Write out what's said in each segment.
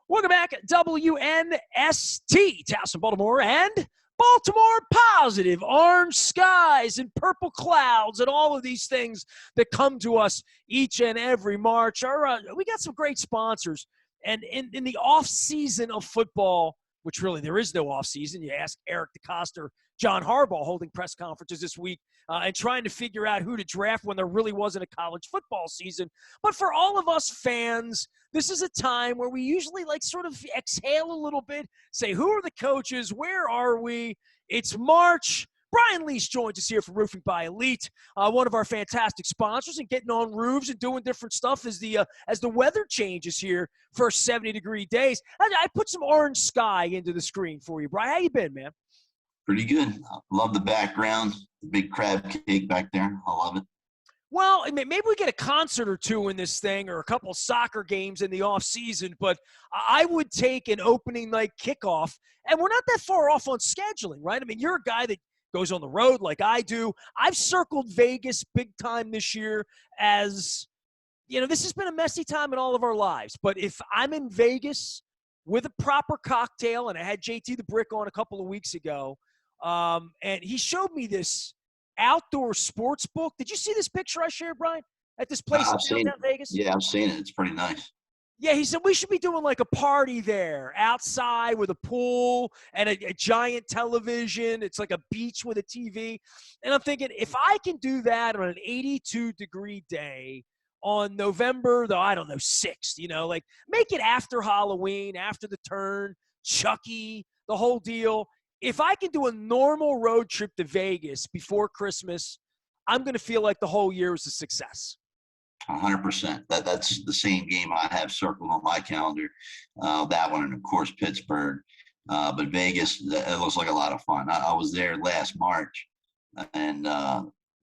Welcome back, WNST, Towson, Baltimore, and Baltimore positive, orange skies and purple clouds and all of these things that come to us each and every March. We got some great sponsors. And in the off-season of football, which really there is no off-season, you ask Eric DeCosta, John Harbaugh holding press conferences this week and trying to figure out who to draft when there really wasn't a college football season. But for all of us fans, this is a time where we usually sort of exhale a little bit, say, who are the coaches? Where are we? It's March. Brian Lease joins us here from Roofing by Elite, one of our fantastic sponsors, and getting on roofs and doing different stuff as the weather changes here for 70-degree days. I put some orange sky into the screen for you, Brian. How you been, man? Pretty good. Love the background, the big crab cake back there. I love it. Well, maybe we get a concert or two in this thing or a couple soccer games in the off season, but I would take an opening night kickoff, and we're not that far off on scheduling, right? I mean, you're a guy that goes on the road like I do. I've circled Vegas big time this year as, this has been a messy time in all of our lives, but if I'm in Vegas with a proper cocktail, and I had JT the Brick on a couple of weeks ago, and he showed me this outdoor sports book. Did you see this picture I shared, Brian, at this place in downtown Vegas? Yeah, I've seen it. It's pretty nice. Yeah, he said we should be doing a party there outside with a pool and a giant television. It's like a beach with a TV. And I'm thinking, if I can do that on an 82-degree day on November, 6th, make it after Halloween, after the turn, Chucky, the whole deal. If I can do a normal road trip to Vegas before Christmas, I'm going to feel like the whole year is a success. 100%. That's the same game I have circled on my calendar. That one, and of course Pittsburgh. But Vegas, it looks like a lot of fun. I was there last March, and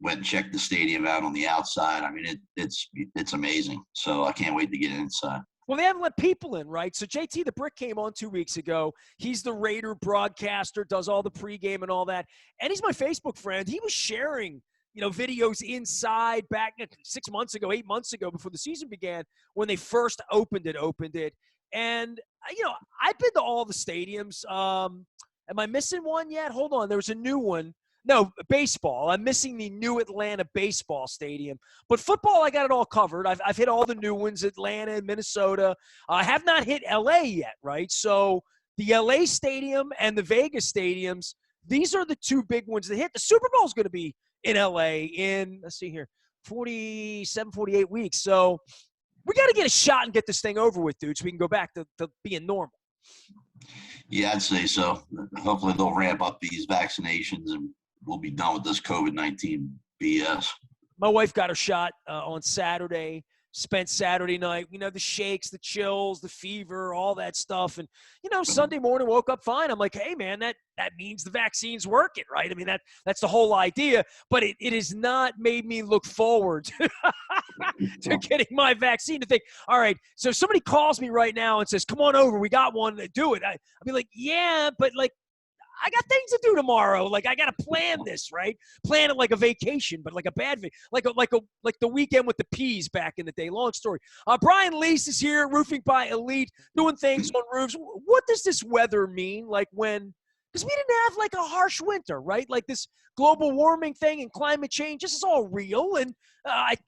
went and checked the stadium out on the outside. I mean, it's amazing. So I can't wait to get inside. Well, they haven't let people in, right? So JT the Brick came on 2 weeks ago. He's the Raider broadcaster, does all the pregame and all that. And he's my Facebook friend. He was sharing, videos inside back 6 months ago, 8 months ago before the season began when they first opened it. And, I've been to all the stadiums. Am I missing one yet? Hold on. There was a new one. No, baseball. I'm missing the new Atlanta baseball stadium. But football, I got it all covered. I've hit all the new ones, Atlanta, Minnesota. I have not hit L.A. yet, right? So the L.A. stadium and the Vegas stadiums, these are the two big ones that hit. The Super Bowl is going to be in L.A. in, let's see here, 47, 48 weeks. So we got to get a shot and get this thing over with, dude, so we can go back to being normal. Yeah, I'd say so. Hopefully they'll ramp up these vaccinations and we'll be done with this COVID-19 BS. My wife got her shot on Saturday, spent Saturday night, the shakes, the chills, the fever, all that stuff. And, Sunday morning woke up fine. I'm like, hey, man, that means the vaccine's working, right? I mean, that's the whole idea. But it has not made me look forward to getting my vaccine, to think, all right, so if somebody calls me right now and says, come on over, we got one, do it. I'll be like, yeah, but I got things to do tomorrow. I got to plan this, right? Plan it like a vacation, but like a bad like the weekend with the peas back in the day. Long story. Brian Lease is here, Roofing by Elite, doing things on roofs. What does this weather mean? Because we didn't have a harsh winter, right? This global warming thing and climate change, this is all real. And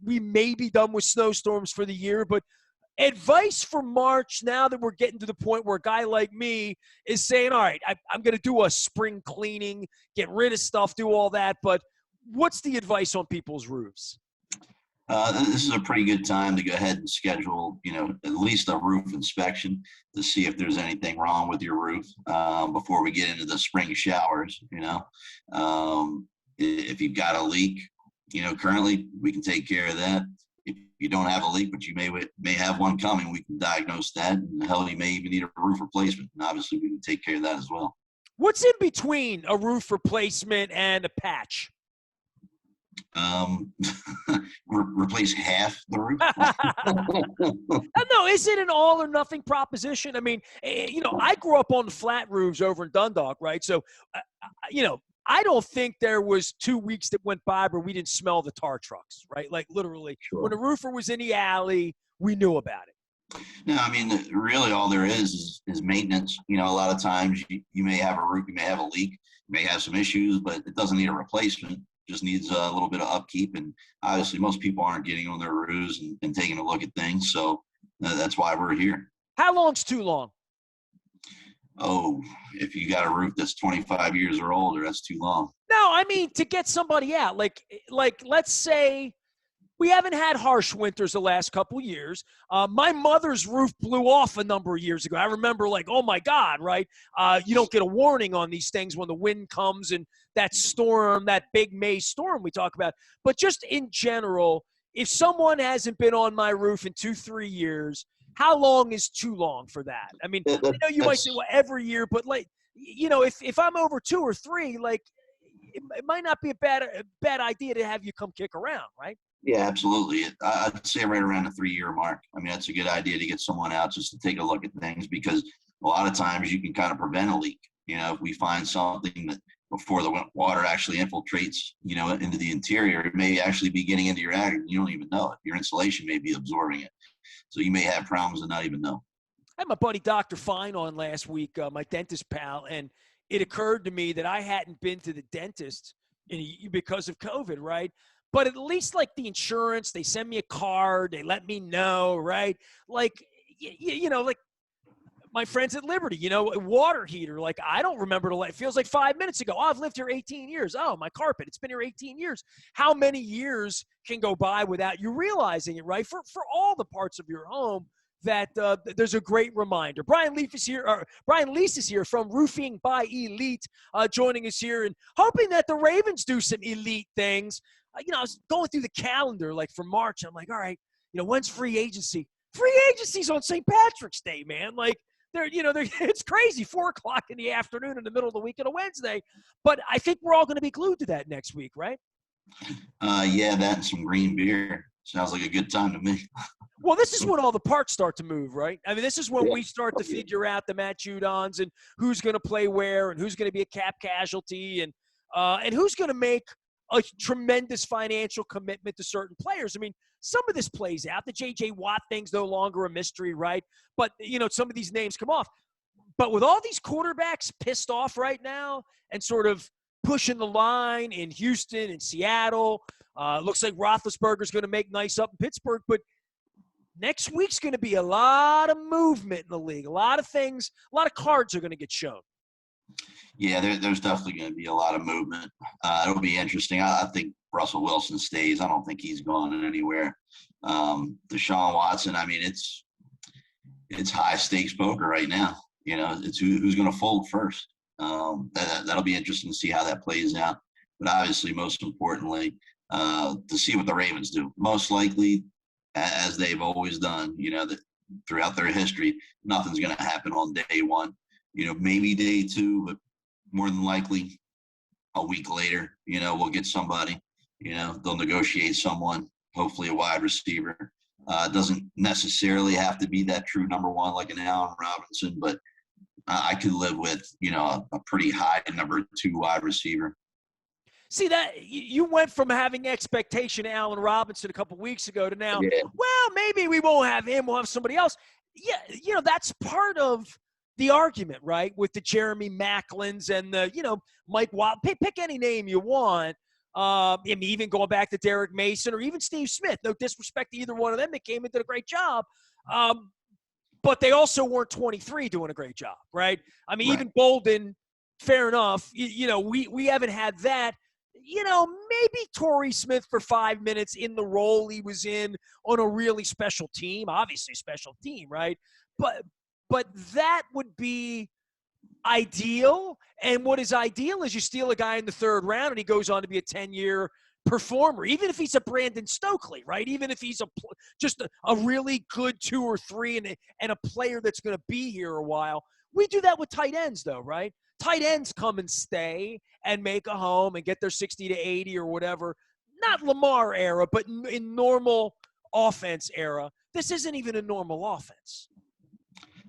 we may be done with snowstorms for the year, but advice for March, now that we're getting to the point where a guy like me is saying, all right, I'm going to do a spring cleaning, get rid of stuff, do all that. But what's the advice on people's roofs? This is a pretty good time to go ahead and schedule, at least a roof inspection to see if there's anything wrong with your roof before we get into the spring showers. If you've got a leak, currently we can take care of that. If you don't have a leak, but you may have one coming, we can diagnose that. And hell, you may even need a roof replacement. And obviously, we can take care of that as well. What's in between a roof replacement and a patch? Replace half the roof. No, is it an all or nothing proposition? I mean, I grew up on the flat roofs over in Dundalk, right? So, I don't think there was 2 weeks that went by where we didn't smell the tar trucks, right? Literally, sure. When a roofer was in the alley, we knew about it. No, I mean, really all there is maintenance. You know, a lot of times you may have a roof, you may have a leak, you may have some issues, but it doesn't need a replacement. Just needs a little bit of upkeep. And obviously, most people aren't getting on their roofs and taking a look at things. So that's why we're here. How long's too long? Oh, if you got a roof that's 25 years or older, that's too long. No, I mean to get somebody out. Like let's say we haven't had harsh winters the last couple years. My mother's roof blew off a number of years ago. I remember, like, oh my God, right? You don't get a warning on these things when the wind comes and that storm, that big May storm we talk about. But just in general, if someone hasn't been on my roof in 2-3 years, how long is too long for that? I mean, That, I that, know you might say, that's well, every year, but like, if I'm over 2 or 3, like, it might not be a bad idea to have you come kick around, right? Yeah, absolutely. I'd say right around the 3 year mark. I mean, that's a good idea to get someone out just to take a look at things because a lot of times you can kind of prevent a leak. You know, if we find something that before the water actually infiltrates, you know, into the interior, it may actually be getting into your attic and you don't even know it. Your insulation may be absorbing it. So you may have problems and not even know. I had my buddy Dr. Fine on last week, my dentist pal, and it occurred to me that I hadn't been to the dentist because of COVID, right? But at least like the insurance, they send me a card, they let me know, right? Like, like my friends at Liberty, a water heater. Like, I don't remember it feels like 5 minutes ago. Oh, I've lived here 18 years. Oh, my carpet, it's been here 18 years. How many years can go by without you realizing it, right? For all the parts of your home that there's a great reminder. Brian Lease is here from Roofing by Elite, joining us here and hoping that the Ravens do some elite things. I was going through the calendar like for March. I'm like, all right, when's free agency? Free agency's on St. Patrick's Day, man. Like, it's crazy. 4:00 in the afternoon in the middle of the week on a Wednesday. But I think we're all going to be glued to that next week, right? Yeah, that and some green beer sounds like a good time to me. Well, this is when all the parts start to move, right? I mean, this is when Yeah. we start to figure out the Matt Judons and who's going to play where and who's going to be a cap casualty and who's going to make a tremendous financial commitment to certain players. I mean, some of this plays out. The J.J. Watt thing's no longer a mystery, right? But, some of these names come off. But with all these quarterbacks pissed off right now and sort of pushing the line in Houston and Seattle, looks like Roethlisberger's going to make nice up in Pittsburgh. But next week's going to be a lot of movement in the league. A lot of things, a lot of cards are going to get shown. Yeah, there's definitely going to be a lot of movement. It'll be interesting. I think Russell Wilson stays. I don't think he's going anywhere. Deshaun Watson, I mean, it's high stakes poker right now. It's who's going to fold first. That'll be interesting to see how that plays out. But obviously, most importantly, to see what the Ravens do. Most likely, as they've always done, that throughout their history, nothing's going to happen on day one. Maybe day two, but more than likely a week later, we'll get somebody. They'll negotiate someone, hopefully a wide receiver. It doesn't necessarily have to be that true number one like an Allen Robinson, but I could live with, a pretty high number 2 wide receiver. See, that you went from having expectation of Allen Robinson a couple weeks ago to now, Yeah. well, maybe we won't have him, we'll have somebody else. Yeah, that's part of the argument, right? With the Jeremy Macklins and the, Mike Watt. Pick any name you want. Even going back to Derek Mason or even Steve Smith. No disrespect to either one of them. They came and did a great job. But they also weren't 23 doing a great job, right? I mean, Right. Even Bolden, fair enough. We haven't had that. Maybe Torrey Smith for 5 minutes in the role he was in on a really special team, obviously special team, right? But that would be ideal. And what is ideal is you steal a guy in the 3rd round and he goes on to be a 10-year performer, even if he's a Brandon Stokely, right? Even if he's just a really good 2 or 3 and a player that's going to be here a while. We do that with tight ends, though, right? Tight ends come and stay and make a home and get their 60 to 80 or whatever. Not Lamar era, but in normal offense era. This isn't even a normal offense.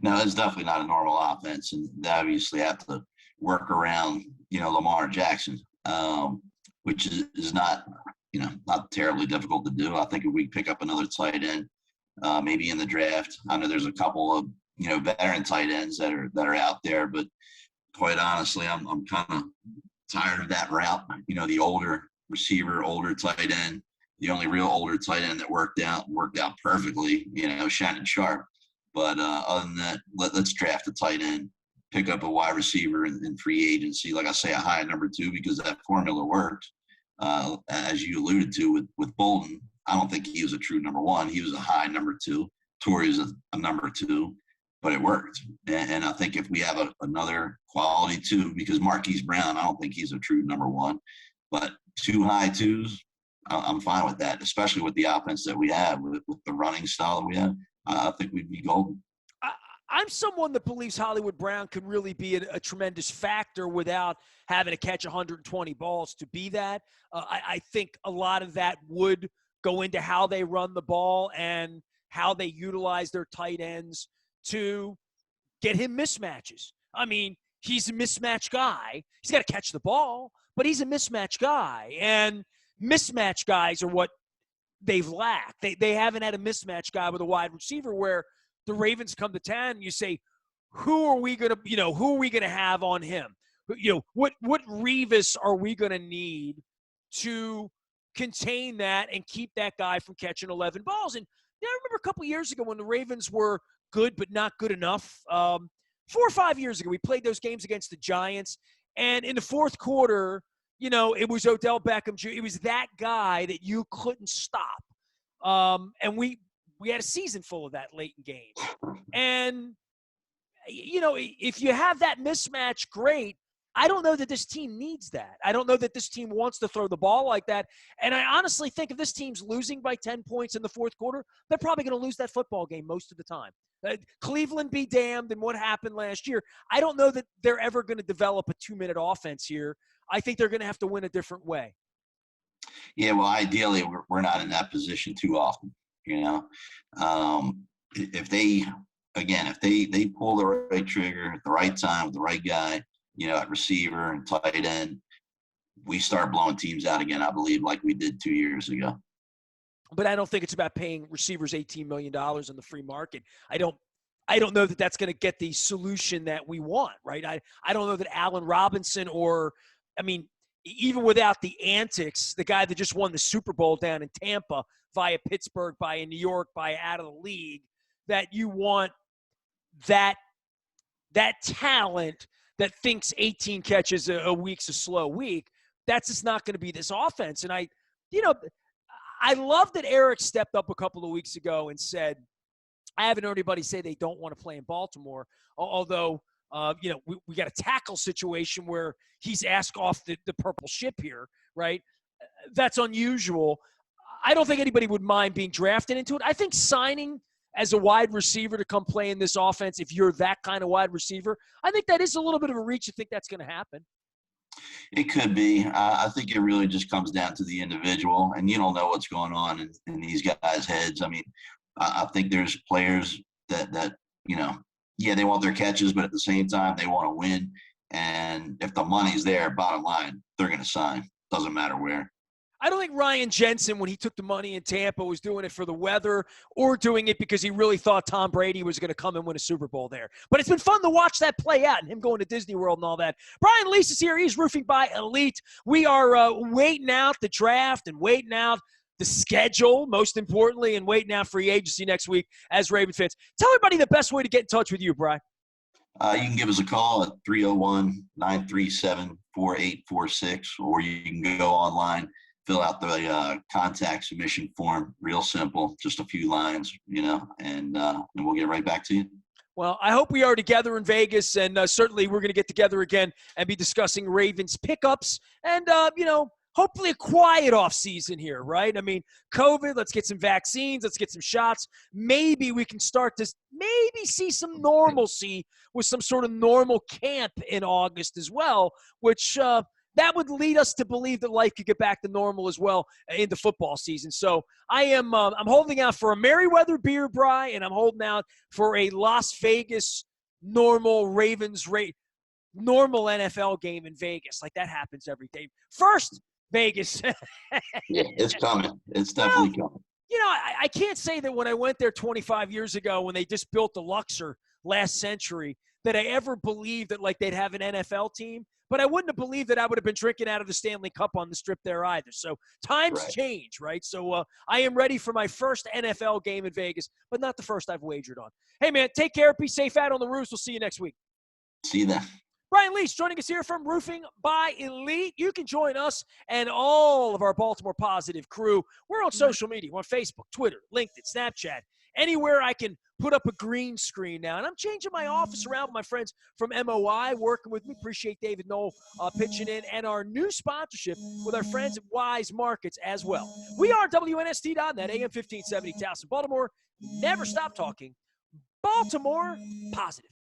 No, it's definitely not a normal offense, and they obviously have to work around, Lamar Jackson, which is not, not terribly difficult to do. I think if we pick up another tight end, maybe in the draft. I know there's a couple of veteran tight ends that are out there, but quite honestly, I'm kind of tired of that route. The older receiver, older tight end. The only real older tight end that worked out perfectly. Shannon Sharp. But other than that, let's draft a tight end, pick up a wide receiver in free agency. Like I say, a high number 2 because that formula worked. As you alluded to with Bolden, I don't think he was a true number 1. He was a high number 2. Torrey's a number 2, but it worked. And I think if we have another quality 2, because Marquise Brown, I don't think he's a true number 1, but 2 high 2s, I'm fine with that, especially with the offense that we have, with the running style that we have. I think we'd be golden. I'm someone that believes Hollywood Brown could really be a tremendous factor without having to catch 120 balls to be that. I think a lot of that would go into how they run the ball and how they utilize their tight ends to get him mismatches. I mean, he's a mismatch guy. He's got to catch the ball, but he's a mismatch guy. And mismatch guys are what they've lacked. They haven't had a mismatch guy with a wide receiver where the Ravens come to town and you say, who are we going to have on him? What Revis are we going to need to contain that and keep that guy from catching 11 balls? And I remember a couple years ago when the Ravens were good but not good enough. 4 or 5 years ago, we played those games against the Giants, and in the fourth quarter, it was Odell Beckham Jr. It was that guy that you couldn't stop. And we had a season full of that late in games. And, if you have that mismatch, great. I don't know that this team needs that. I don't know that this team wants to throw the ball like that. And I honestly think if this team's losing by 10 points in the fourth quarter, they're probably going to lose that football game most of the time. Cleveland be damned and what happened last year. I don't know that they're ever going to develop a 2-minute offense here. I think they're going to have to win a different way. Yeah, well, ideally, we're not in that position too often. If they pull the right trigger at the right time with the right guy, at receiver and tight end, we start blowing teams out again, I believe, like we did 2 years ago. But I don't think it's about paying receivers $18 million on the free market. I don't know that that's going to get the solution that we want, right? I don't know that Allen Robinson even without the antics, the guy that just won the Super Bowl down in Tampa via Pittsburgh, via New York, via out of the league, that you want that talent that thinks 18 catches a week's a slow week. That's just not going to be this offense. And I love that Eric stepped up a couple of weeks ago and said, I haven't heard anybody say they don't want to play in Baltimore, although we got a tackle situation where he's asked off the purple ship here, right? That's unusual. I don't think anybody would mind being drafted into it. I think signing as a wide receiver to come play in this offense, if you're that kind of wide receiver, I think that is a little bit of a reach to think that's going to happen. It could be. I think it really just comes down to the individual, and you don't know what's going on in these guys' heads. I mean, I think there's players that they want their catches, but at the same time, they want to win. And if the money's there, bottom line, they're going to sign. Doesn't matter where. I don't think Ryan Jensen, when he took the money in Tampa, was doing it for the weather or doing it because he really thought Tom Brady was going to come and win a Super Bowl there. But it's been fun to watch that play out and him going to Disney World and all that. Brian Lease is here. He's roofing by Elite. We are waiting out the draft and waiting out the schedule, most importantly, and waiting out free agency next week as Raven fans. Tell everybody the best way to get in touch with you, Brian. You can give us a call at 301-937-4846, or you can go online, fill out the contact submission form. Real simple, just a few lines, and we'll get right back to you. Well, I hope we are together in Vegas, and certainly we're going to get together again and be discussing Ravens pickups and, hopefully a quiet offseason here, right? I mean, COVID, let's get some vaccines, let's get some shots. Maybe we can start to see some normalcy with some sort of normal camp in August as well, which that would lead us to believe that life could get back to normal as well in the football season. So I'm holding out for a Merriweather beer, Bry, and I'm holding out for a Las Vegas normal normal NFL game in Vegas. Like that happens every day. First, Vegas. Yeah, it's coming. It's definitely coming. I can't say that when I went there 25 years ago when they just built the Luxor last century that I ever believed that like they'd have an NFL team. But I wouldn't have believed that I would have been drinking out of the Stanley Cup on the Strip there either. So times Right. change, right? So I am ready for my first NFL game in Vegas, but not the first I've wagered on. Hey, man, take care. Be safe out on the roofs. We'll see you next week. See you then. Brian Lease joining us here from Roofing by Elite. You can join us and all of our Baltimore Positive crew. We're on social media. We're on Facebook, Twitter, LinkedIn, Snapchat, anywhere I can put up a green screen now. And I'm changing my office around with my friends from MOI working with me. Appreciate David Knoll pitching in. And our new sponsorship with our friends at Wise Markets as well. We are WNST.net, AM 1570, Towson, Baltimore. Never stop talking. Baltimore Positive.